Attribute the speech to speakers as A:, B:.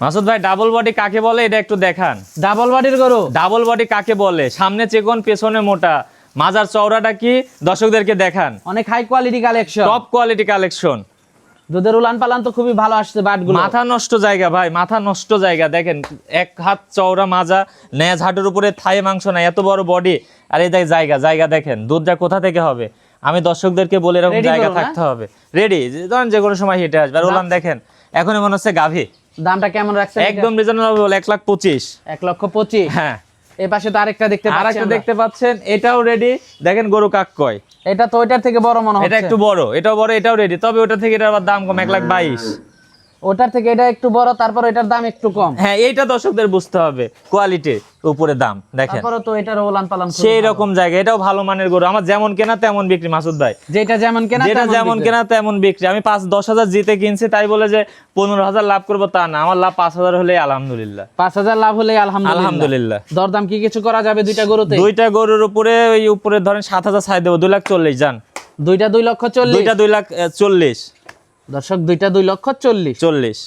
A: মাসুদ ভাই double body কাকে বলে এটা একটু দেখান।
B: ডাবল বডির গরু,
A: ডাবল বডি কাকে বলে? সামনে চিকন পেছনে মোটা, মাজার চওড়াটা কি দর্শকদেরকে দেখান।
B: অনেক high quality collection,
A: top quality collection.
B: দুধের উলান পালান তো খুবই ভালো আসছে বাটগুলো।
A: মাথা নষ্ট জায়গা ভাই, মাথা নষ্ট জায়গা দেখেন, এক হাত চওড়া মাজা, ন্যাজ হাটের উপরে থাই মাংস নাই, এত বড় বডি। আর এই জায়গা জায়গা দেখেন, দুধটা কোথা থেকে হবে? আমি দর্শকদেরকে বলে এরকম
B: Ready
A: জায়গা
B: করো না?
A: থাকতে হবে রেডি, ধরেন যে কোনো সময় হেঁটে আসবে। আর উলান দেখেন এখনই মনে হচ্ছে গাভী।
B: দামটা কেমন রাখছেন?
A: একদম রিজনেবল, 1,25,000।
B: 1,25,000।
A: হ্যাঁ,
B: এই পাশে তো আরেকটা দেখতে পাচ্ছি
A: আরেকটা
B: আমরা।
A: দেখতে পাচ্ছেন, এটাও রেডি। দেখেন গরু কাক কয়।
B: এটা তো ওইটার থেকে বড় মনে
A: এটা
B: হচ্ছে।
A: একটু বড়, এটাও বড়, এটাও রেডি, তবে ওটা থেকে এটার আবার দাম কম, 1,22,000।
B: ওটার থেকে এটা একটু বড়, তারপর এটার দাম একটু কম।
A: হ্যাঁ, এইটা দর্শকদের বুঝতে হবে, কোয়ালিটির উপরে দাম দেখেন।
B: তারপরে তো এটার উলান পালান খুবই
A: সেই
B: ভালো।
A: রকম জায়গা, এটাও ভালো মানের গরু। আমার যেমন কেনা তেমন বিক্রি মাসুদ ভাই,
B: যেটা যেমন কেনা
A: যেটা যেমন
B: বিক্রি।
A: কেনা তেমন বিক্রি। আমি 5-10 হাজার জিতে কিনছি, তাই বলে যে 15,000 লাভ করবো তা না। আমার লাভ 5,000 হলেই আলহামদুলিল্লাহ।
B: 5,000 লাভ হলে আলহামদুলিল্লাহ।
A: আলহামদুলিল্লাহ।
B: দরদাম কি কিছু করা যাবে দুইটা গরুতে?
A: দুইটা গরুর উপরে ওই উপরে ধরেন 7,000 ছাই দেবো, 2,40,000 যান।
B: দুইটা 2,40,000।
A: দুইটা 2,40,000।
B: দর্শক দুইটা 2,40,000।
A: 40